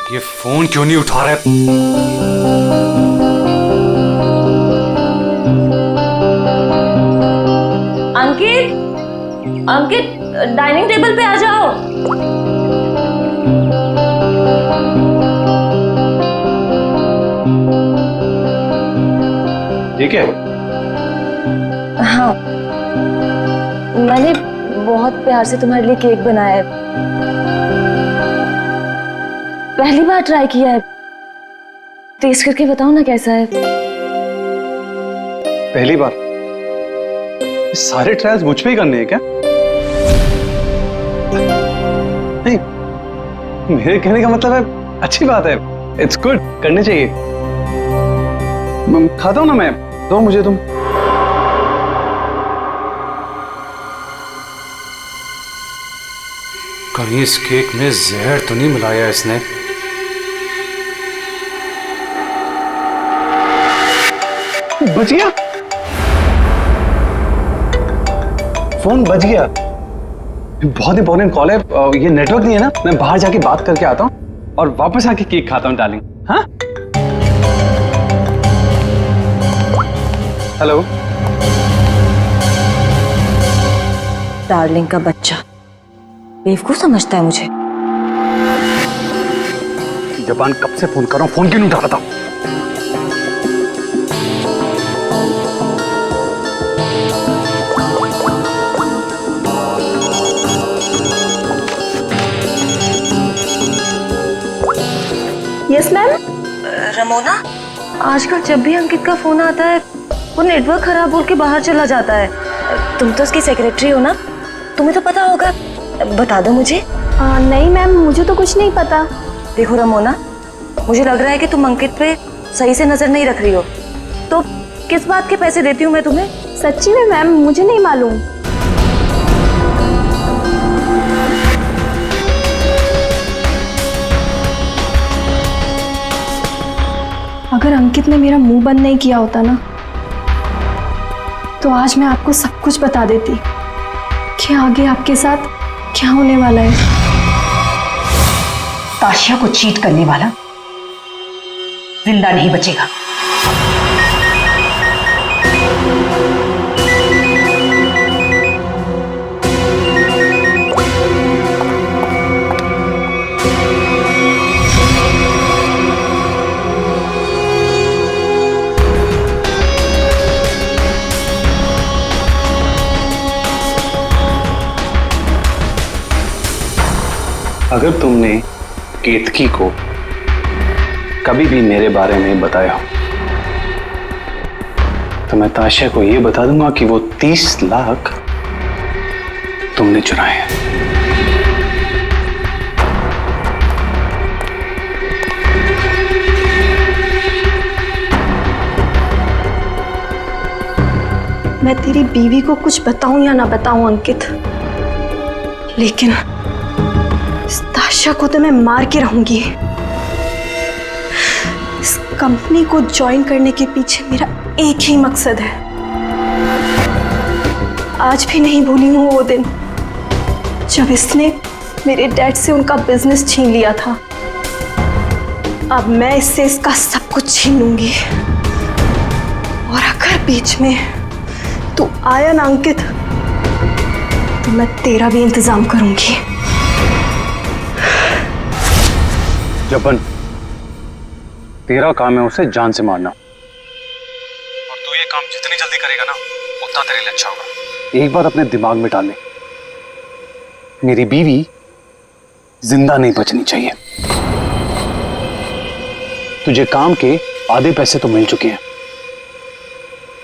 ये फोन क्यों नहीं उठा रहे? अंकित, अंकित, डाइनिंग टेबल पे आ जाओ। ठीक है। हाँ, मैंने बहुत प्यार से तुम्हारे लिए केक बनाया है। पहली बार ट्राई किया है, टेस्ट करके बताओ ना कैसा है। पहली बार? सारे ट्रायल्स मुझ पे ही करने हैं क्या? नहीं, मेरे कहने का मतलब है अच्छी बात है, इट्स गुड, करने चाहिए। खाता हूं ना मैं, दो मुझे तुम। कहीं इस केक में जहर तो नहीं मिलाया इसने? बच गया, फोन बच गया। बहुत इंपॉर्टेंट कॉल है, ये नेटवर्क नहीं है ना, मैं बाहर जाके बात करके आता हूँ और वापस आके केक खाता हूँ डार्लिंग। हाँ, हेलो। डार्लिंग का बच्चा बेवकूफ समझता है मुझे। जबान कब से फोन कर रहा हूँ, फोन क्यों नहीं उठा रहा था? Yes ma'am. रमोना, आजकल जब भी अंकित का फोन आता है वो नेटवर्क खराब बोल के बाहर चला जाता है। तुम तो उसकी सेक्रेटरी हो ना, तुम्हें तो पता होगा, बता दो मुझे। नहीं मैम, मुझे तो कुछ नहीं पता। देखो रमोना, मुझे लग रहा है कि तुम अंकित पे सही से नजर नहीं रख रही हो। तो किस बात के पैसे देती हूँ मैं तुम्हें? सच्ची में मैम, मुझे नहीं मालूम। अगर अंकित ने मेरा मुंह बंद नहीं किया होता ना, तो आज मैं आपको सब कुछ बता देती कि आगे आपके साथ क्या होने वाला है। ताशिया को चीट करने वाला जिंदा नहीं बचेगा। अगर तुमने केतकी को कभी भी मेरे बारे में बताया हो तो मैं ताशिया को यह बता दूंगा कि वो 30 लाख तुमने चुराए हैं। मैं तेरी बीवी को कुछ बताऊं या ना बताऊं अंकित, लेकिन इस ताशा को तो मैं मार के रहूंगी। इस कंपनी को ज्वाइन करने के पीछे मेरा एक ही मकसद है। आज भी नहीं भूली हूं वो दिन जब इसने मेरे डैड से उनका बिजनेस छीन लिया था। अब मैं इससे इसका सब कुछ छीन लूंगी। और अगर बीच में तू आया ना अंकित, तो मैं तेरा भी इंतजाम करूंगी। जबन, तेरा काम है उसे जान से मारना, और तू ये काम जितनी जल्दी करेगा ना उतना तेरे लिए अच्छा होगा। एक बात अपने दिमाग में डाल ले, मेरी बीवी जिंदा नहीं बचनी चाहिए। तुझे काम के आधे पैसे तो मिल चुके हैं,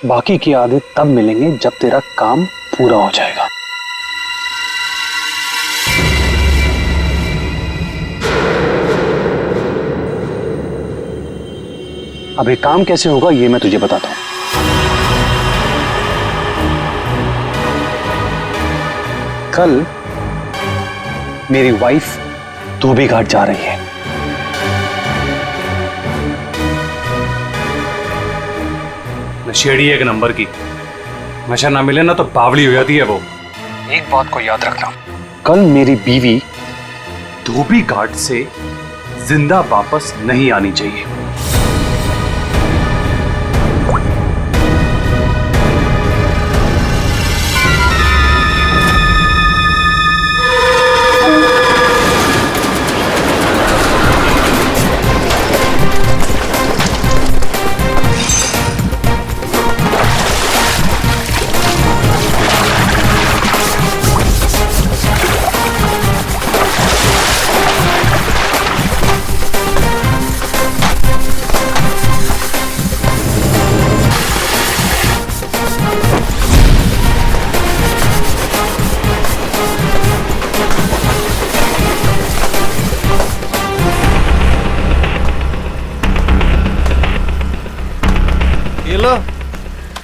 बाकी के आधे तब मिलेंगे जब तेरा काम पूरा हो जाएगा। अब ये काम कैसे होगा ये मैं तुझे बताता हूं। कल मेरी वाइफ धोबी घाट जा रही है। नशेड़ी एक नंबर की, नशा ना मिले ना तो बावली हो जाती है वो। एक बात को याद रखना, कल मेरी बीवी धोबी घाट से जिंदा वापस नहीं आनी चाहिए।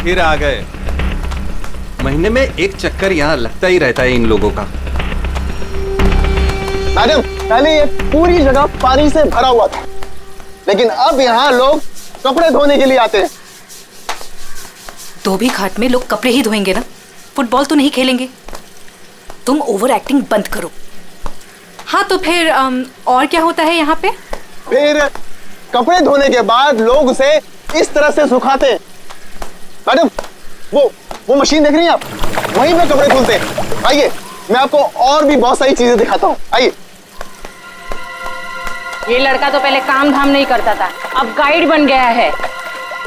फिर आ गए। महीने में एक चक्कर यहाँ लगता ही रहता है इन लोगों का। मैडम, पहले ये पूरी जगह पानी से भरा हुआ था, लेकिन अब यहाँ लोग कपड़े धोने के लिए आते हैं। धोबी घाट में लोग कपड़े ही धोएंगे ना, फुटबॉल तो नहीं खेलेंगे। तुम ओवर एक्टिंग बंद करो। हाँ तो फिर और क्या होता है यहाँ पे? फिर कपड़े धोने के बाद लोग उसे इस तरह से सुखाते हैं। मैडम, वो मशीन देख रही हैं आप? वहीं पे कपड़े धुलते हैं। आइए, मैं आपको और भी बहुत सारी चीजें दिखाता हूँ। आइए। ये लड़का तो पहले काम धाम नहीं करता था, अब गाइड बन गया है।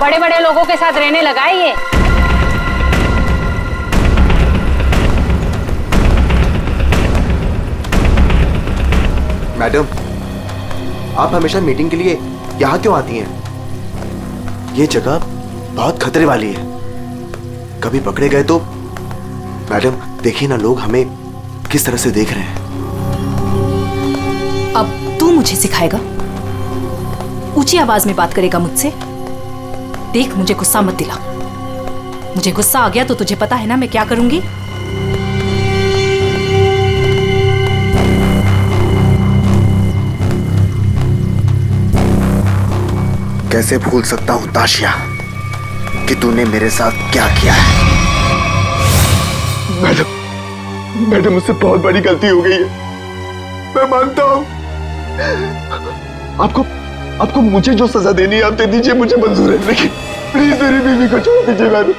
बड़े बड़े लोगों के साथ रहने लगा है ये। मैडम, आप हमेशा मीटिंग के लिए यहाँ क्यों आती हैं? ये जगह बहुत खतरे वाली है, कभी पकड़े गए तो। मैडम देखिए ना, लोग हमें किस तरह से देख रहे हैं। अब तू मुझे सिखाएगा? ऊंची आवाज में बात करेगा मुझसे? देख, मुझे गुस्सा मत दिला। मुझे गुस्सा आ गया तो तुझे पता है ना मैं क्या करूंगी। कैसे भूल सकता हूं ताशिया कि तूने मेरे साथ क्या किया है। मैडम, मुझसे बहुत बड़ी गलती हो गई है, मैं मानता हूँ। आपको मुझे जो सजा देनी है आप दे दीजिए, मुझे मंजूर है, लेकिन प्लीज मेरी बीवी को छोड़ दीजिए। मैडम,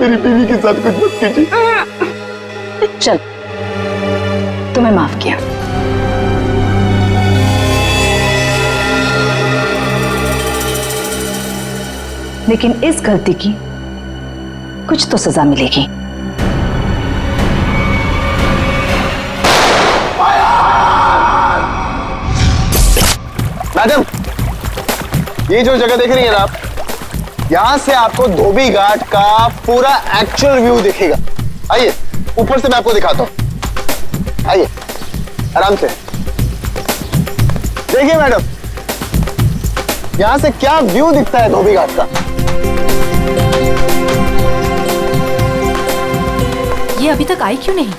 मेरी बीवी के साथ कुछ मत कीजिए। चल, तुम्हें माफ किया। लेकिन इस गलती की कुछ तो सजा मिलेगी। मैडम, ये जो जगह देख रही हैं आप, यहां से आपको धोबी घाट का पूरा एक्चुअल व्यू दिखेगा। आइए, ऊपर से मैं आपको दिखाता हूं। आइए, आराम से देखिए मैडम, यहां से क्या व्यू दिखता है धोबी घाट का। ये अभी तक आई क्यों नहीं?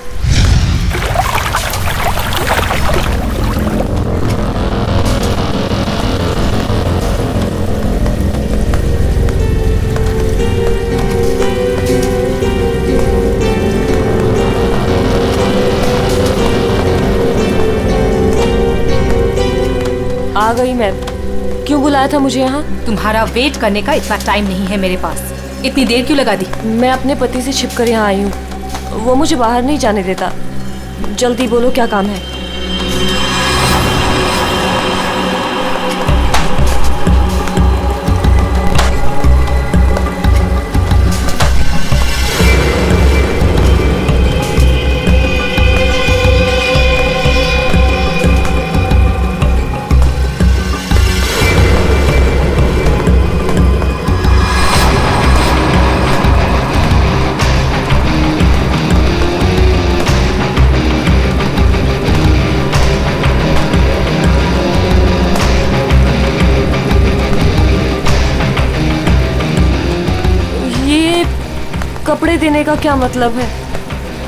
आ गई मैम। क्यों बुलाया था मुझे यहाँ? तुम्हारा वेट करने का इतना टाइम नहीं है मेरे पास। इतनी देर क्यों लगा दी? मैं अपने पति से छिपकर यहाँ आई हूँ, वो मुझे बाहर नहीं जाने देता। जल्दी बोलो, क्या काम है? कपड़े देने का क्या मतलब है?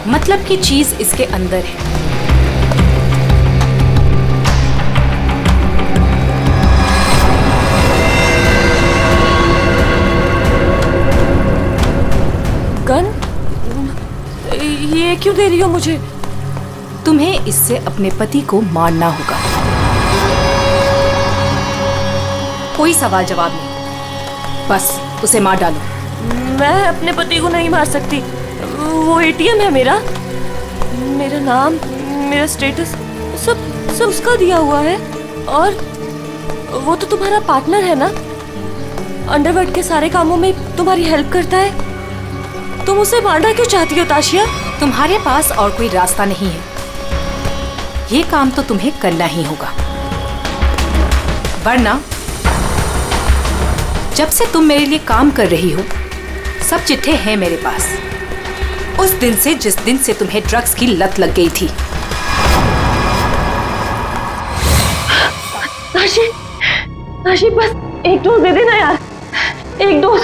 मतलब की चीज इसके अंदर है। गन? ये क्यों दे रही हो मुझे? तुम्हें इससे अपने पति को मारना होगा। कोई सवाल जवाब नहीं, बस उसे मार डालो। मैं अपने पति को नहीं मार सकती। वो एटीएम है मेरा, मेरा नाम, मेरा स्टेटस सब उसका दिया हुआ है। और वो तो तुम्हारा पार्टनर है ना, अंडरवर्ल्ड के सारे कामों में तुम्हारी हेल्प करता है। तुम उसे मारना क्यों चाहती हो ताशिया? तुम्हारे पास और कोई रास्ता नहीं है, ये काम तो तुम्हें करना ही होगा, वरना जब से तुम मेरे लिए काम कर रही हो सब चिट्ठे हैं मेरे पास, उस दिन से जिस दिन से तुम्हें ड्रग्स की लत लग गई थी। ताशी बस एक डोज दे देना यार, एक डोज।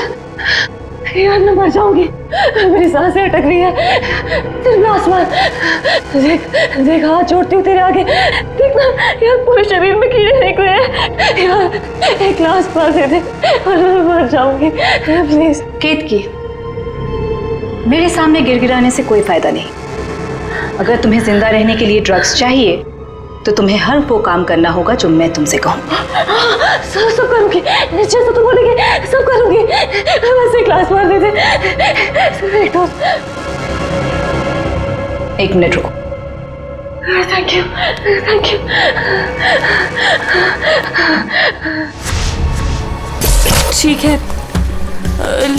यार मैं मर जाऊंगी, मेरी सांसें अटक रही है। तेरा आसमान देख हाथ जोड़ती हूँ तेरे आगे, देखना यार पूरे शरीर में कीड़े निकले हैं। यार एक ग्लास पास दे दे और मैं मर जाऊंगी प्लीज। केतकी, मेरे सामने गिड़गिड़ाने से कोई फायदा नहीं। अगर तुम्हें जिंदा रहने के लिए ड्रग्स चाहिए तो तुम्हें हर वो काम करना होगा जो मैं तुमसे कहूँ। सब करूंगी, जैसा तुम बोलेगी सब करूंगी। बस एक ग्लास मार दे दे, एक डोज। 1 मिनट रुको। Thank you, thank you. ठीक है,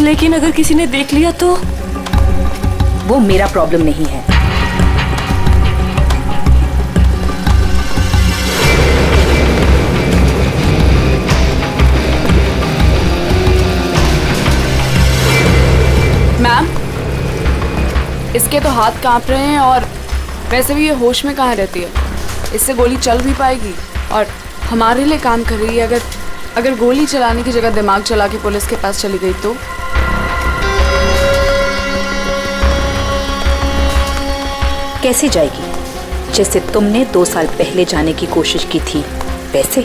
लेकिन अगर किसी ने देख लिया तो? वो मेरा प्रॉब्लम नहीं है। मैम, इसके तो हाथ कांप रहे हैं और वैसे भी ये होश में कहाँ रहती है। इससे गोली चल भी पाएगी और हमारे लिए काम कर रही है। अगर गोली चलाने की जगह दिमाग चला के पुलिस के पास चली गई तो? कैसे जाएगी? जैसे तुमने 2 साल पहले जाने की कोशिश की थी वैसे।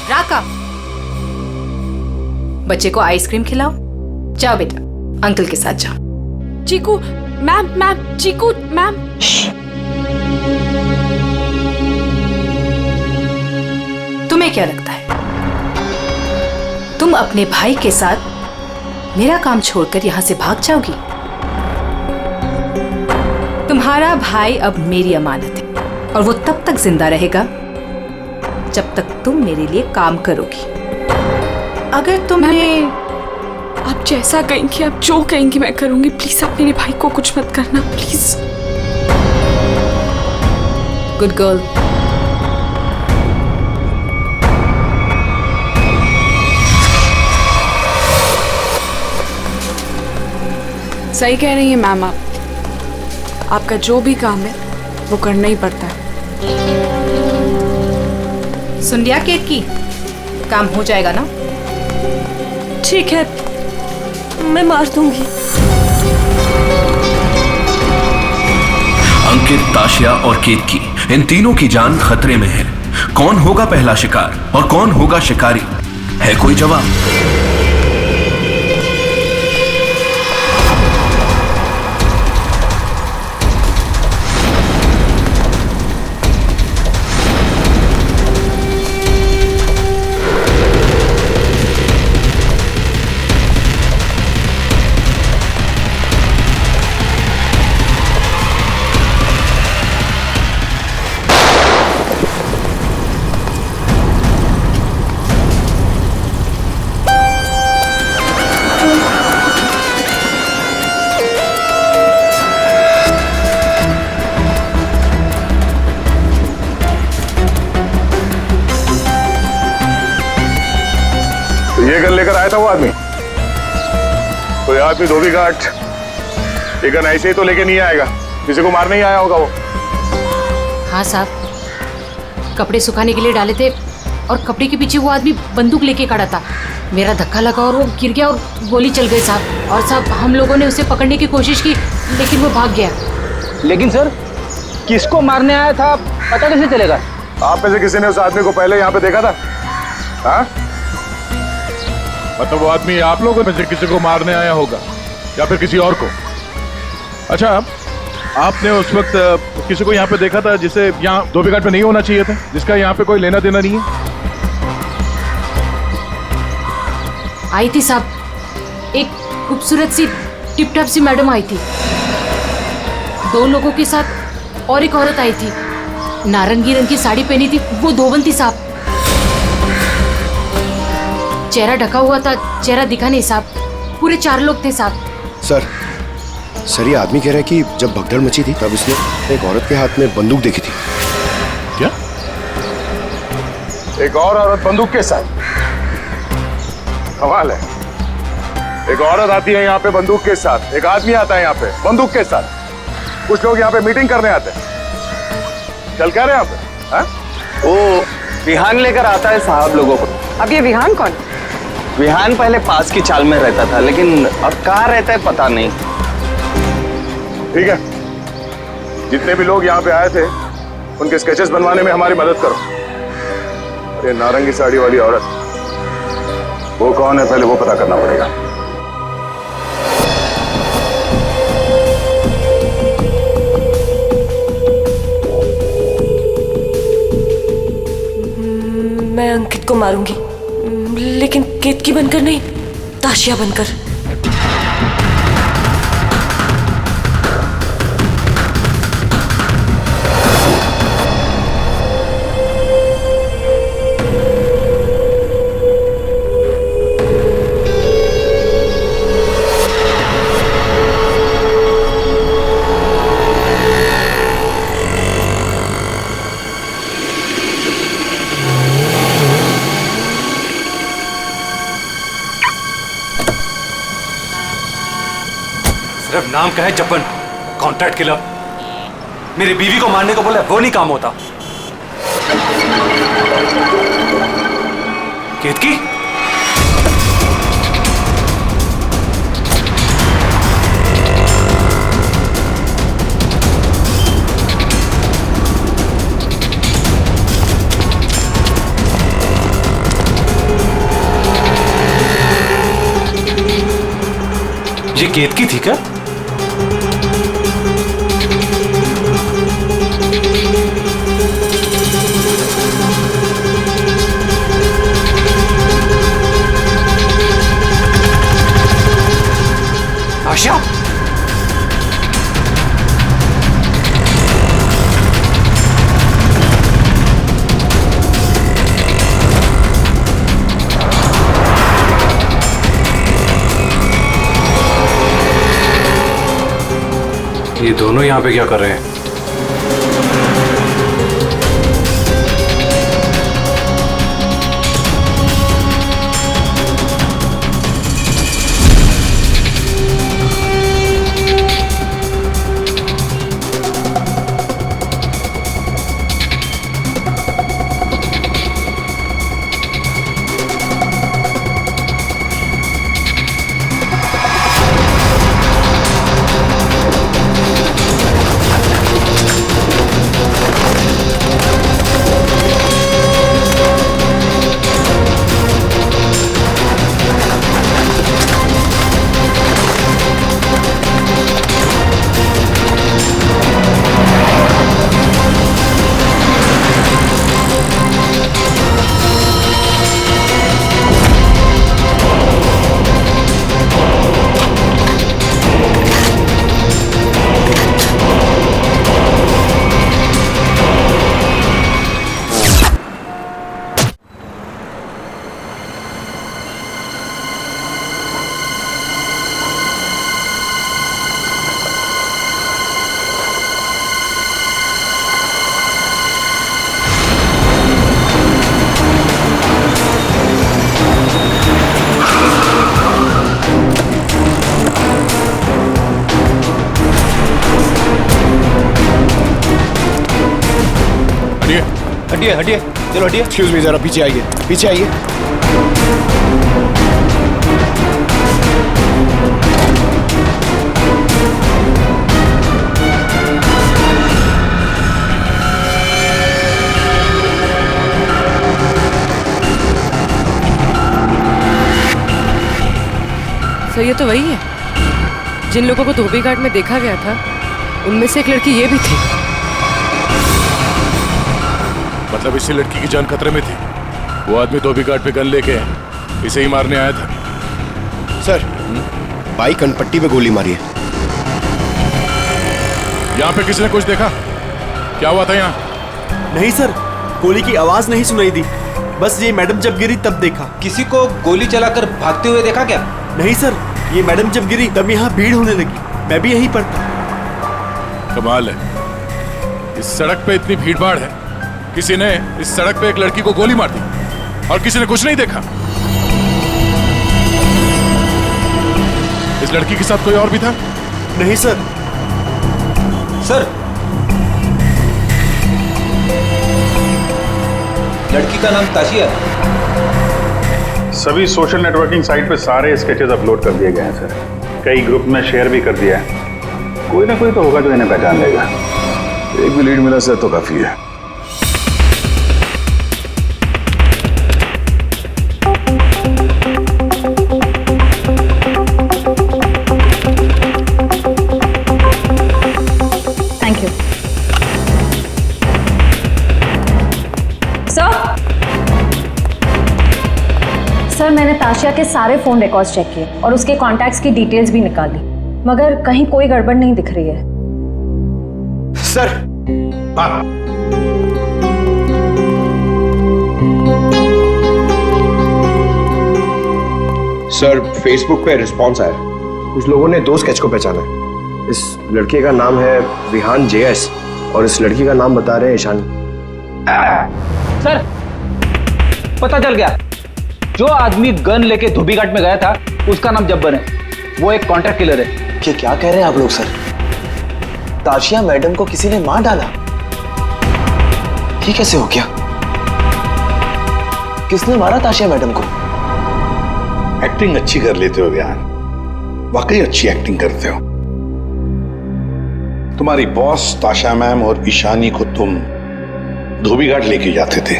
राका, बच्चे को आइसक्रीम खिलाओ। जाओ बेटा, अंकल के साथ जाओ। चीकू मैम, चीकू मैम। तुम्हें क्या लगता है तुम अपने भाई के साथ मेरा काम छोड़कर यहां से भाग जाओगी? तुम्हारा भाई अब मेरी अमानत है और वो तब तक जिंदा रहेगा जब तक तुम मेरे लिए काम करोगी। अगर तुमने आप जैसा कहेंगी, आप जो कहेंगी मैं करूंगी। प्लीज आप मेरे भाई को कुछ मत करना, प्लीज। Good girl. सही कह रही हैं मैम आप। आपका जो भी काम है वो करना ही पड़ता है। सुन लिया केतकी, काम हो जाएगा ना? ठीक है, मैं मार दूंगी। अंकित, ताशिया और केतकी, इन तीनों की जान खतरे में है। कौन होगा पहला शिकार और कौन होगा शिकारी? है कोई जवाब? ये गन लेकर आया था वो आदमी। कोई आदमी धोबी घाट ये गन ऐसे ही तो लेके नहीं आएगा, किसी को मारने ही आया होगा वो। हाँ साहब, कपड़े सुखाने के लिए डाले थे और कपड़े के पीछे वो आदमी बंदूक लेके खड़ा था। मेरा धक्का लगा और वो गिर गया और गोली चल गई साहब। और साहब हम लोगों ने उसे पकड़ने की कोशिश की लेकिन वो भाग गया। लेकिन सर, किसको मारने आया था पता कैसे चलेगा? आप में से किसी ने उस आदमी को पहले यहाँ पे देखा था? हाँ? मतलब वो आदमी आप लोगों में से किसी को मारने आया होगा या फिर किसी और को? अच्छा, आपने उस वक्त किसी को यहाँ पे देखा था जिसे यहाँ धोबी घाट पे नहीं होना चाहिए था, जिसका यहाँ पे कोई लेना देना नहीं है? आई थी साहब, एक खूबसूरत सी टिप टॉप सी मैडम आई थी, 2 लोगों के साथ और एक औरत आई थी, नारंगी रंग की साड़ी पहनी थी, वो धोबन थी साहब। चेहरा ढका हुआ था, चेहरा दिखा नहीं साहब। पूरे 4 लोग थे साहब। सर ये आदमी कह रहा है कि जब भगदड़ मची थी तब उसने एक औरत के हाथ में बंदूक देखी थी। क्या? एक और औरत बंदूक के साथ? कमाल है। एक औरत आती है यहाँ पे बंदूक के साथ, एक आदमी आता है यहाँ पे बंदूक के साथ। कुछ लोग यहाँ पे मीटिंग करने आते हैं। चल क्या रहे यहाँ पे? हाँ? वो विहान लेकर आता है साहब लोगों को। अब ये विहान कौन? विहान पहले पास की चाल में रहता था, लेकिन अब कहाँ रहता है पता नहीं। ठीक है, जितने भी लोग यहाँ पे आए थे उनके स्केचेस बनवाने में हमारी मदद करो। ये नारंगी साड़ी वाली औरत, वो कौन है पहले वो पता करना पड़ेगा। मैं अंकित को मारूंगी, लेकिन केतकी बनकर नहीं, ताशिया बनकर। सिर्फ नाम का है जब्बन, कॉन्ट्रैक्ट किलर। मेरी बीवी को मारने को बोला वो नहीं काम होता। केतकी, ये केतकी थी क्या? आशा, ये दोनों यहाँ पे क्या कर रहे हैं? हटिए हटिए, चलो हटिए। एक्सक्यूज मी, जरा पीछे आइए, पीछे आइए। सर ये तो वही है जिन लोगों को धोबी घाट में देखा गया था, उनमें से एक लड़की ये भी थी। मतलब इसी लड़की की जान खतरे में थी। वो आदमी धोबी घाट पे गन लेके इसे ही मारने आया था। सर, बाइक कनपट्टी पे गोली मारी है। यहाँ पे किसी ने कुछ देखा? क्या हुआ था यहाँ? नहीं सर, गोली की आवाज नहीं सुनाई दी, बस ये मैडम जब गिरी तब देखा। किसी को गोली चलाकर भागते हुए देखा क्या? नहीं सर, ये मैडम जब गिरी तब यहाँ भीड़ होने लगी, मैं भी यहीं पर था। कमाल है, इस सड़क पे इतनी भीड़ भाड़ है, किसी ने इस सड़क पे एक लड़की को गोली मार दी और किसी ने कुछ नहीं देखा। इस लड़की के साथ कोई और भी था? नहीं सर। सर, लड़की का नाम ताशिया। सभी सोशल नेटवर्किंग साइट पे सारे स्केचेस अपलोड कर दिए गए हैं सर। कई ग्रुप में शेयर भी कर दिया है। कोई ना कोई तो होगा जो इन्हें पहचान लेगा। एक भी लीड मिला सर तो काफी है। थैंक यू सर, मैंने ताशिया के सारे फोन रिकॉर्ड्स चेक किए और उसके कॉन्टैक्ट्स की डिटेल्स भी निकाली, मगर कहीं कोई गड़बड़ नहीं दिख रही है। सर, सर, फेसबुक पे रिस्पॉन्स आया। कुछ लोगों ने 2 स्केच को पहचाना है। इस लड़के का नाम है विहान JS और इस लड़की का नाम बता रहे हैं ईशानी। सर, पता चल गया, जो आदमी गन लेके धोबी घाट में गया था उसका नाम जब्बर है। वो एक कॉन्ट्रैक्ट किलर है। ये क्या कह रहे हैं आप लोग सर? ताशिया मैडम को किसी ने मार डाला? ये कैसे हो गया? किसने मारा ताशिया मैडम को? एक्टिंग अच्छी कर लेते हो विहान, वाकई अच्छी एक्टिंग करते हो। तुम्हारी बॉस ताशा मैम और ईशानी को तुम धोबी घाट लेके जाते थे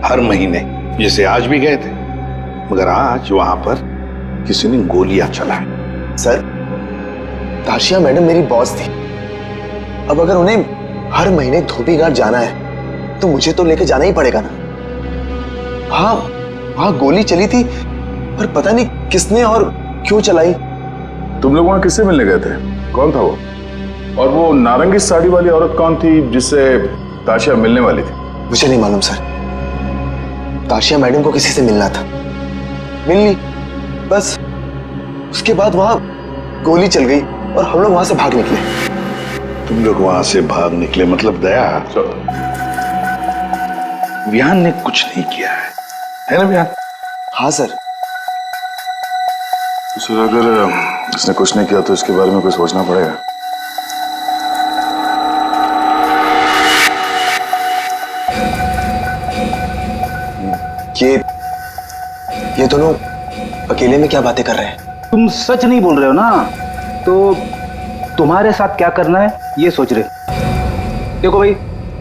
हर महीने, जैसे आज भी गए थे, मगर आज वहां पर किसी ने गोलियां चलाई। सर, ताशिया मैडम मेरी बॉस थी। अब अगर उन्हें हर महीने धोबी घाट जाना है तो मुझे तो लेके जाना ही पड़ेगा ना। हाँ, वहां गोली चली थी, पर पता नहीं किसने और क्यों चलाई। तुम लोग वहां किससे मिलने गए थे? कौन था वो? और वो नारंगी साड़ी वाली औरत कौन थी जिससे ताशिया मिलने वाली थी? मुझे नहीं मालूम सर। ताशिया मैडम को किसी से मिलना था, मिल ली, बस उसके बाद वहां गोली चल गई और हम लोग वहां से भाग निकले। तुम लोग वहां से भाग निकले मतलब दया? विहान ने कुछ नहीं किया है ना विहान? हाँ सर। सर, अगर इसने कुछ नहीं किया तो इसके बारे में कुछ सोचना पड़ेगा। ये दोनों अकेले में क्या बातें कर रहे हैं? तुम सच नहीं बोल रहे हो ना, तो तुम्हारे साथ क्या करना है ये सोच रहे। देखो भाई,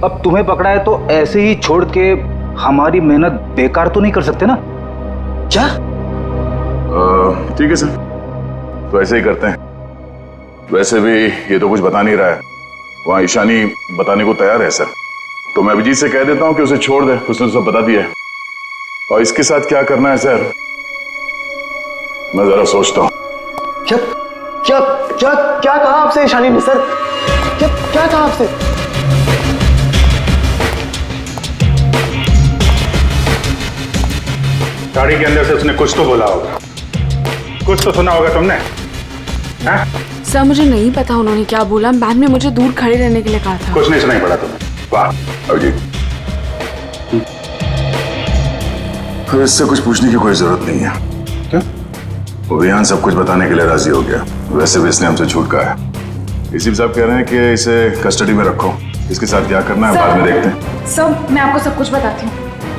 अब तुम्हें पकड़ा है तो ऐसे ही छोड़ के हमारी मेहनत बेकार तो नहीं कर सकते ना? क्या? ठीक है सर, तो ऐसे ही करते हैं। वैसे भी ये तो कुछ बता नहीं रहा है, वहां ईशानी बताने को तैयार है सर, तो मैं अभिजीत से कह देता हूँ कि उसे छोड़ दे, उसने तो सब बता दिया है। और इसके साथ क्या करना है सर, मैं जरा सोचता हूँ। क्या क्या क्या क्या कहा आपसे ईशानी ने सर? क्या क्या कहा आपसे? गाड़ी के अंदर से उसने कुछ तो बोला होगा, कुछ तो सुना होगा तुमने? हाँ? सर, मुझे नहीं पता उन्होंने क्या बोला। मैम ने मुझे दूर खड़े रहने के लिए कहा था। कुछ नहीं सुनाई पड़ा तुम्हें? वाह अभिजीत, तो इससे कुछ पूछने की कोई जरूरत नहीं है। क्यों? वो विहान सब कुछ बताने के लिए राजी हो गया। वैसे भी इसने हमसे छूट कहा है। इसी साहब कह रहे हैं कि इसे कस्टडी में रखो, इसके साथ क्या करना है बाद में देखते हैं। सर, मैं आपको सब कुछ बताती हूँ।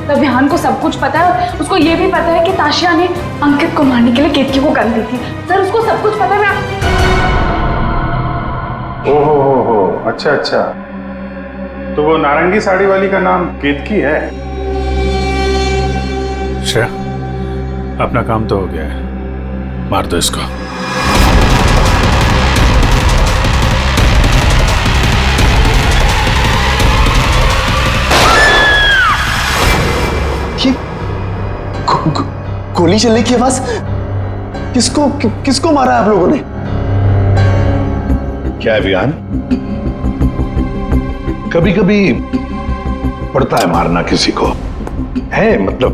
तब विहान को सब कुछ पता है, उसको ये भी पता है कि ताशिया ने अंकित को मारने के लिए केतकी को गन दी थी। सर, उसको सब कुछ पता है। ओहो, अच्छा अच्छा, तो वो नारंगी साड़ी वाली का नाम केतकी है? श्रेया, अपना काम तो हो गया है, मार दो इसको। गोली चलने की आवाज। किसको मारा आप लोगों ने? क्या है विहान, कभी कभी पड़ता है मारना किसी को, है मतलब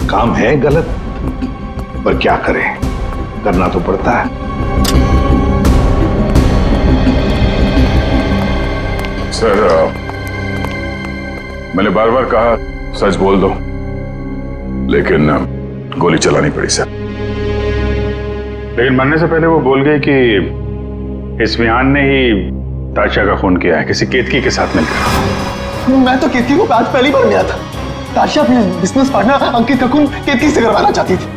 काम है गलत, पर क्या करें, करना तो पड़ता है। सर मैंने बार बार कहा सच बोल दो, लेकिन गोली चलानी पड़ी सर। लेकिन मरने से पहले वो बोल गई कि इस विहान ने ही ताशा का खून किया है, किसी केतकी के साथ मिलकर। मैं तो केतकी को आज पहली बार मिला था। ताशा अपने बिजनेस पार्टनर अंकित का खून केतकी से करवाना चाहती थी।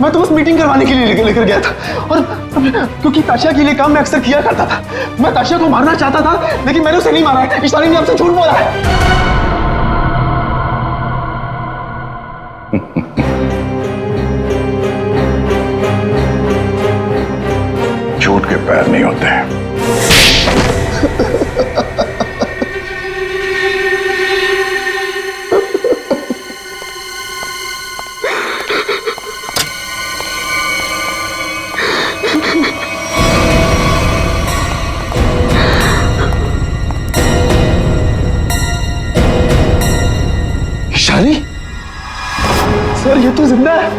मैं तो बस मीटिंग करवाने के लिए लेकर गया था, और क्योंकि ताशा के लिए काम मैं अक्सर किया करता था। मैं ताशा को मारना चाहता था, लेकिन मैंने उसे नहीं मारा है। ईशानी ने आपसे झूठ बोला है। झूठ के पैर नहीं होते हैं। ईशानी, सर ये तो जिंदा है।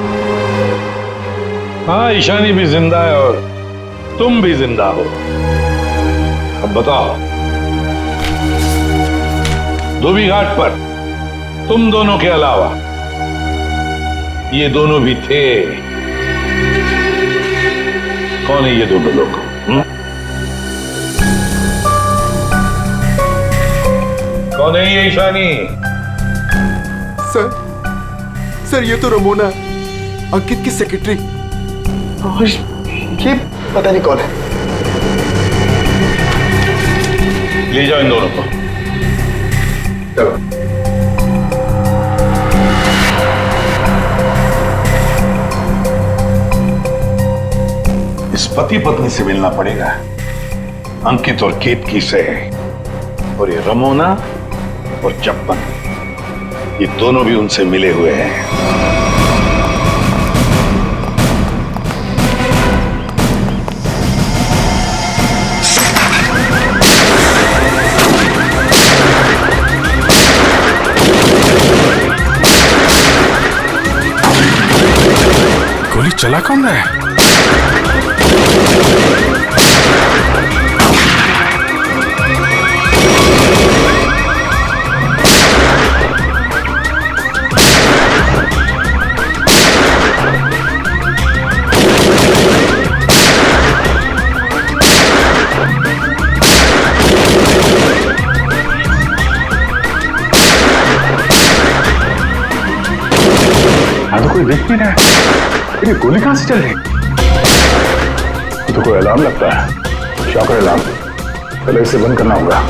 हाँ, ईशानी भी जिंदा है और तुम भी जिंदा हो। अब बताओ, धोबी घाट पर तुम दोनों के अलावा ये दोनों भी थे। कौन है ये दोनों लोग? कौन है ये ईशानी? सर ये तो रमोना, अंकित की सेक्रेटरी। ये पता नहीं कौन है। ले जाओ इन दोनों को। चलो। इस पति पत्नी से मिलना पड़ेगा, अंकित और केतकी से। और ये रमोना और चप्पन, ये दोनों भी उनसे मिले हुए हैं। गोली चला कौन रहा है? तो कोई देख नहीं रहा है। ये गोली कहां से चल रही? ये तो कोई अलार्म लगता है, शॉकर अलार्म। पहले इसे बंद करना होगा।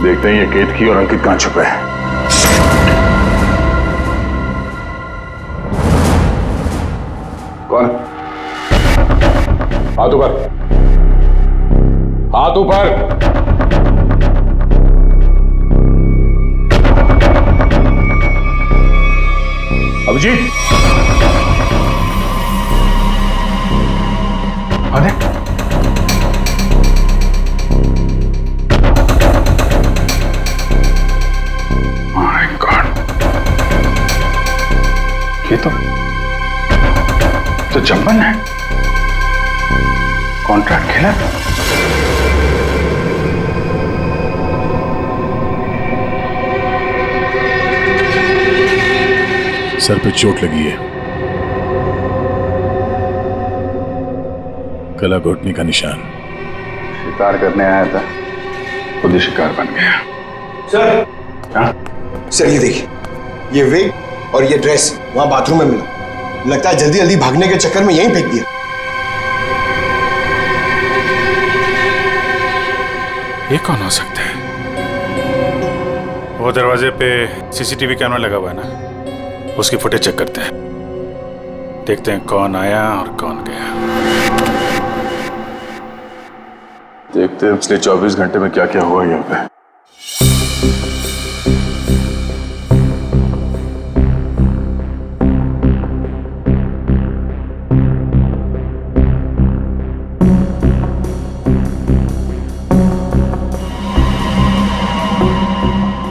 देखते हैं ये केतकी और अंकित कहां छुपे हैं। कौन? हाथ ऊपर, हाथ ऊपर। अभिजीत, अरे ये तो चंपन है। कॉन्ट्रैक्ट खेला। सर पे चोट लगी है, गला घोटने का निशान। शिकार करने आया था, खुद ही शिकार बन गया। सर, हाँ? सर ये देखिए, ये विग और ये ड्रेस वहां बाथरूम में मिला। लगता है जल्दी जल्दी भागने के चक्कर में यहीं फेंक दिया। ये कौन हो सकता है? वो दरवाजे पे सीसीटीवी कैमरा लगा हुआ है ना, उसकी फुटेज चेक करते हैं, देखते हैं कौन आया और कौन गया। देखते हैं पिछले 24 घंटे में क्या क्या हुआ यहाँ पे।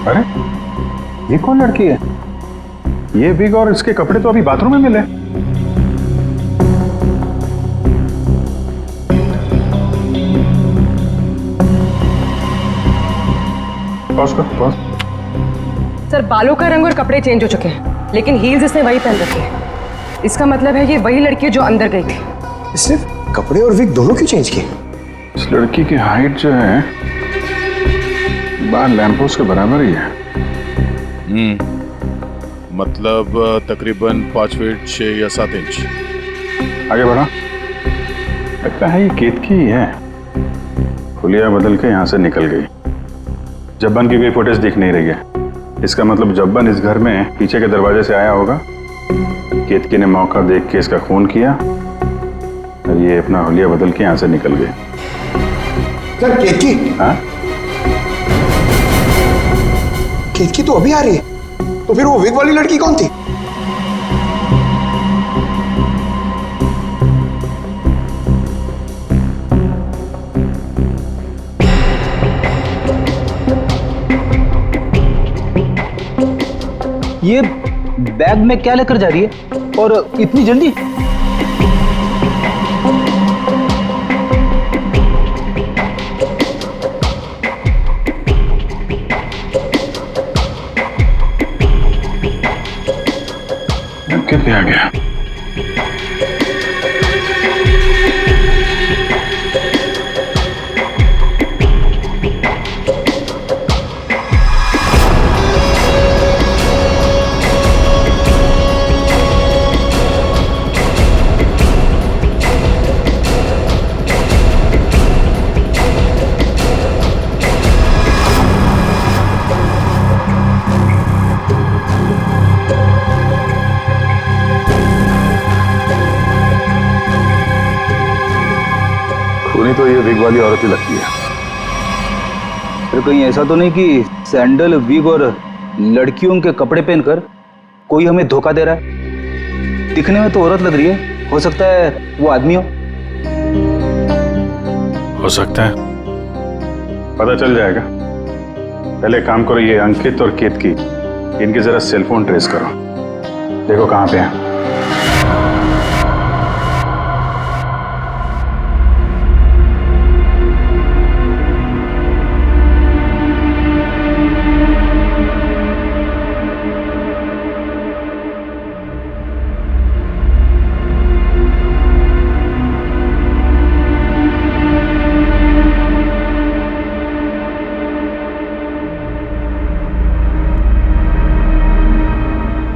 अरे ये कौन लड़की है? ये बिग और इसके कपड़े तो अभी बाथरूम में मिले। पॉज कर, पॉज। सर बालों का रंग और कपड़े चेंज हो चुके हैं, लेकिन हील्स इसने वही पहन रखे हैं। इसका मतलब है ये वही लड़की है जो अंदर गई थी। इसने कपड़े और विग दोनों क्यों चेंज किए? इस लड़की की हाइट जो है बाल लैंपोस्ट के बराबर ही है। मतलब तकरीबन 5 फीट 6 या 7 इंच। आगे बढ़ा। लगता है ये केतकी ही है। हुलिया बदल के यहाँ से निकल गई। जब्बन की कोई फुटेज दिख नहीं रही है। इसका मतलब जब्बन इस घर में पीछे के दरवाजे से आया होगा। केतकी ने मौका देख के इसका खून किया और ये अपना हुलिया बदल के यहाँ से निकल गए। सर केतकी? हाँ? केतकी तो अभी आ रही है, तो फिर वो विग वाली लड़की कौन थी? ये बैग में क्या लेकर जा रही है और इतनी जल्दी? कितने आ गया? खूनी तो ये विग वाली औरत ही लगती है। फिर कहीं ऐसा तो नहीं कि सैंडल, विग और लड़कियों के कपड़े पहनकर कोई हमें धोखा दे रहा है? दिखने में तो औरत लग रही है, हो सकता है वो आदमी हो सकता है, पता चल जाएगा। पहले काम करो, ये अंकित और केतकी, इनके जरा सेलफोन ट्रेस करो, देखो कहाँ पे हैं।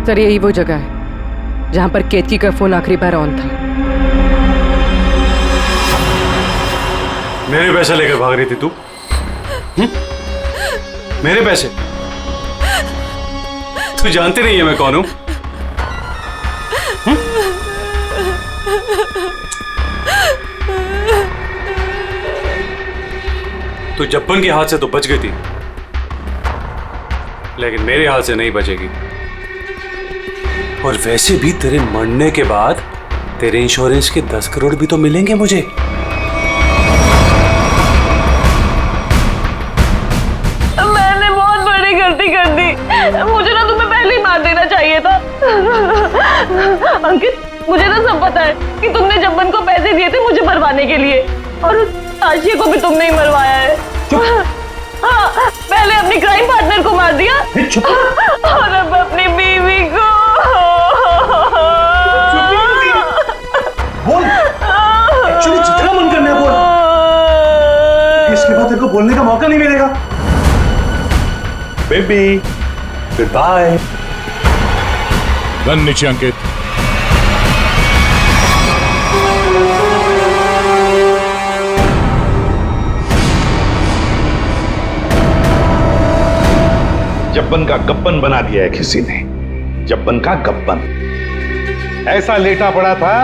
सर यही वो जगह है जहां पर केतकी का फोन आखिरी बार ऑन था। मेरे पैसे लेकर भाग रही थी तू? मेरे पैसे? तू जानती नहीं है मैं कौन हूं? तू जब्बन के हाथ से तो बच गई थी, लेकिन मेरे हाथ से नहीं बचेगी। और वैसे भी तेरे मरने के बाद तेरे इंश्योरेंस के 10 करोड़ भी तो मिलेंगे मुझे। मैंने बहुत बड़ी गलती कर दी, मुझे ना तुम्हें पहले ही मार देना चाहिए था। अंकित, मुझे ना सब पता है कि तुमने जब्बन को पैसे दिए थे मुझे मरवाने के लिए, और उस आशिया को भी तुमने ही मरवाया है। हाँ, पहले अपनी क्राइम पार्टनर को मार दिया और अब अपनी बीवी को। बोल, एक्चुअली जितना मन करना है बोल, इसके बाद तेरे को बोलने का मौका नहीं मिलेगा। Baby, good bye. गन नीचे अंकित। जब्बन का गब्बन बना दिया है किसी ने, जब्बन का गब्बन। ऐसा लेटा पड़ा था,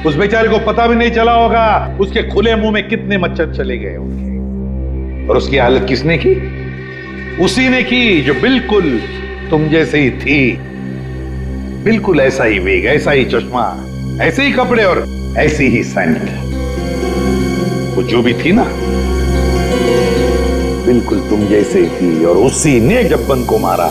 उस बेचारे को पता भी नहीं चला होगा उसके खुले मुंह में कितने मच्छर चले गए होंगे। और उसकी हालत किसने की? उसी ने की जो बिल्कुल तुम जैसे ही थी, बिल्कुल ऐसा ही वेग, ऐसा ही चश्मा, ऐसे ही कपड़े और ऐसी ही सैंडल। वो जो भी थी ना, बिल्कुल तुम जैसे ही थी, और उसी ने जब्बन को मारा।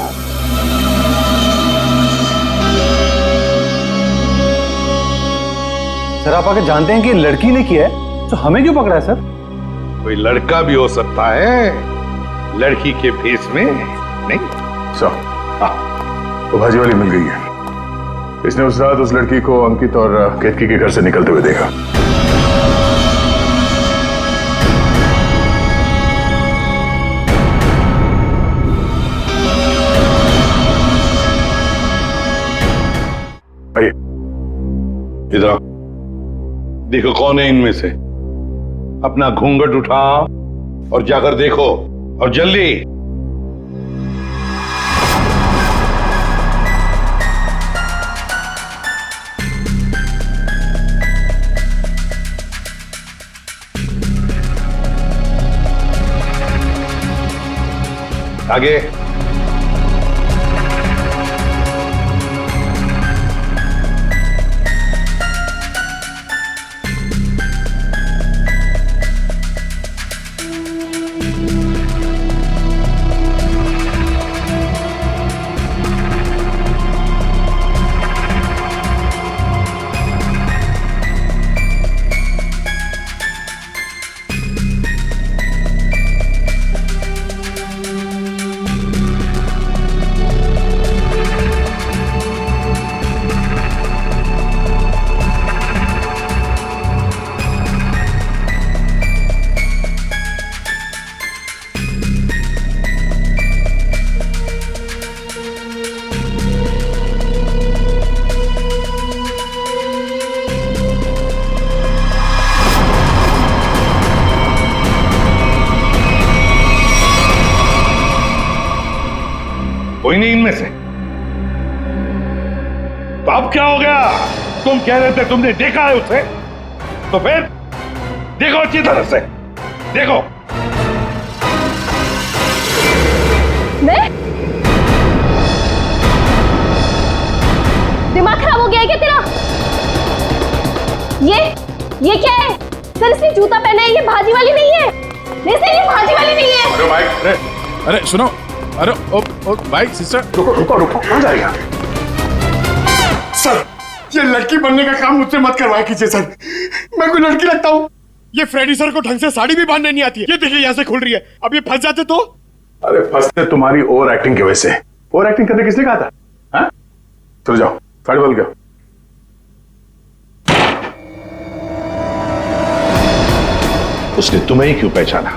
सर आप आके जानते हैं कि लड़की ने किया है, तो हमें क्यों पकड़ा है सर? कोई लड़का भी हो सकता है, लड़की के भेष में नहीं। सर वो भाजी वाली मिल गई है। इसने उस रात उस लड़की को अंकित और केतकी के घर से निकलते हुए देखा। आइए इधर देखो कौन है इनमें से। अपना घूंघट उठाओ और जाकर देखो, और जल्दी। आगे। कोई नहीं इनमें से। तो अब क्या हो गया? तुम कह रहे थे तुमने देखा है उसे, तो फिर देखो अच्छी तरह से देखो। मैं? दिमाग खराब हो गया है क्या तेरा? ये क्या है? सर इसने जूता पहना है, ये भाजी वाली नहीं है। नहीं सर ये भाजी वाली नहीं है। अरे भाई, अरे सुनो, अरे ओ भाई सिस्टर, रुको कहाँ जाएगा? सर ये लड़की बनने का काम मुझसे मत करवाया कीजिए सर, मैं कोई लड़की लगता हूँ? ये फ्रेडी सर को ढंग से साड़ी भी बांधने नहीं आती है। ये देखिए यहाँ से खुल रही है, अब ये फंस जाते तो? अरे फंसते तुम्हारी ओवर एक्टिंग की वजह से। ओवर एक्टिंग करने किसने कहा था? हाँ? चलो जाओ, साड़ी बदल गया। उसने तुम्हें ही क्यों पहचाना?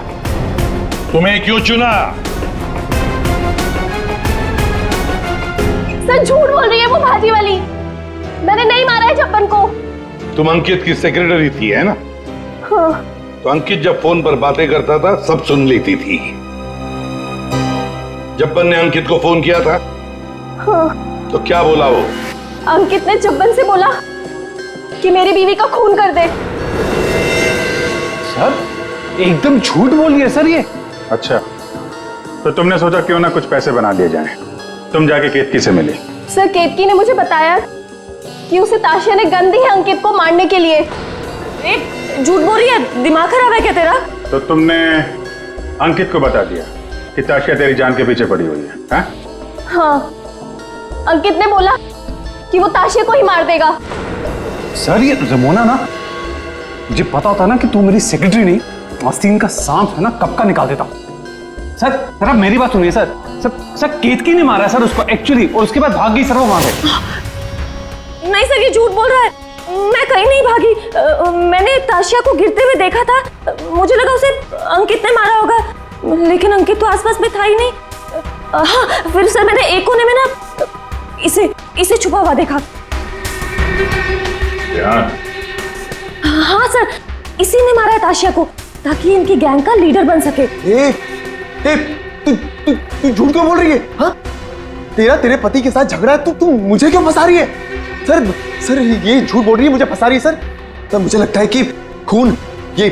तुम्हें क्यों चुना? सर झूठ बोल रही है वो भाजी वाली, मैंने नहीं मारा है जब्बन को। तुम अंकित की सेक्रेटरी थी है ना? हाँ। तो अंकित जब फोन पर बातें करता था सब सुन लेती थी। जब्बन ने अंकित को फोन किया था? हाँ। तो क्या बोला वो? अंकित ने जब्बन से बोला कि मेरी बीवी का खून कर दे। सर एकदम झूठ बोल रही है सर ये। अच्छा, तो तुमने सोचा क्यों ना कुछ पैसे बना दिए जाएं। तुम जाके केतकी से मिली। सर केतकी ने मुझे बताया कि उसे ताशिया ने गन दी है अंकित को मारने के लिए। झूठ बोल रही है, दिमाग खराब है क्या तेरा? तो तुमने अंकित को बता दिया कि ताशिया तेरी जान के पीछे पड़ी हुई है? हाँ? हाँ, अंकित ने बोला कि वो ताशिया को ही मार देगा। सर ये रमोना ना, मुझे पता होता ना कि तू मेरी सेक्रेटरी नहीं, आस्तीन का सांप है ना, कब का निकाल देता। सर सर आप मेरी बात सुनिए सर। सर केतकी ने मारा सर उसको एक्चुअली, और उसके बाद भाग गई सर वो वहां से। नहीं सर ये झूठ बोल रहा है, मैं कहीं नहीं भागी। मैंने ताशिया को गिरते हुए देखा था, मुझे लगा उसे अंकित ने मारा होगा, लेकिन अंकित तो आसपास में था ही नहीं। हाँ फिर सर मैंने एक कोने में ना इसे छुपा हुआ देखा। हाँ सर इसी ने मारा है ताशिया को, ताकि इनकी गैंग का लीडर बन सके। तू झूठ क्यों बोल रही है? हाँ, तेरे पति के साथ झगड़ा है, तू मुझे क्यों फंसा रही है? सर ये झूठ बोल रही है, मुझे फंसा रही है सर। मुझे लगता है कि खून ये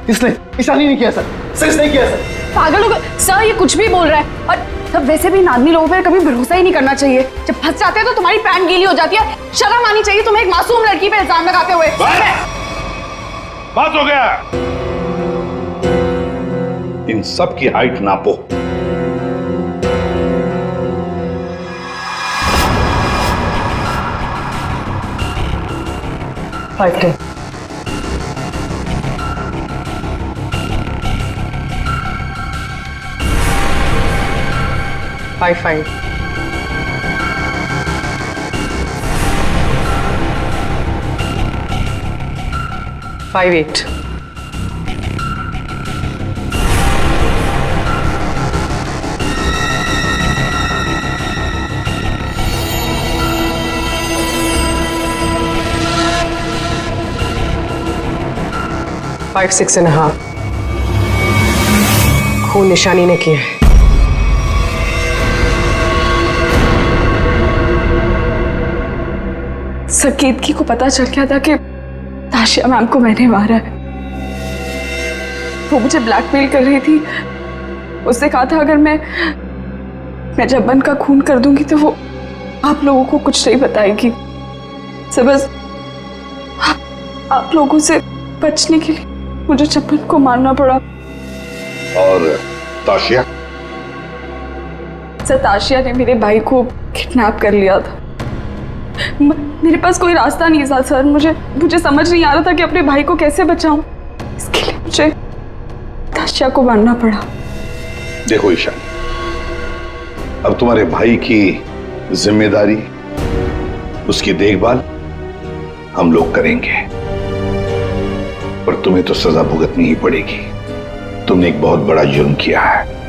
इसने ईशानी नहीं किया सर इसने किया सर। पागल हो गए सर, ये कुछ भी बोल रहा है। और तब वैसे भी इन आदमी लोगों पर कभी भरोसा ही नहीं करना चाहिए। जब फंस जाते हैं तो तुम्हारी पैंट गीली हो जाती है। शर्म आनी चाहिए तुम्हें एक मासूम लड़की पे इल्जाम लगाते हुए। बात हो गया। इन सब की हाइट नापो। फाइव 5 8 5 6.5 खून निशानी ने किया है। सर केतकी को पता चल गया था कि ताशिया मैम को मैंने मारा है। वो मुझे ब्लैकमेल कर रही थी। उसने कहा था अगर मैं जब्बन का खून कर दूंगी तो वो आप लोगों को कुछ नहीं बताएगी। सर बस आप लोगों से बचने के लिए मुझे जब्बन को मारना पड़ा। और ताशिया? सर ताशिया ने मेरे भाई को किडनैप कर लिया था। मेरे पास कोई रास्ता नहीं था सर। मुझे समझ नहीं आ रहा था कि अपने भाई को कैसे बचाऊं। इसके लिए मुझे ताशिया को मारना पड़ा। देखो ईशानी, अब तुम्हारे भाई की जिम्मेदारी, उसकी देखभाल हम लोग करेंगे, पर तुम्हें तो सजा भुगतनी ही पड़ेगी। तुमने एक बहुत बड़ा जुर्म किया है।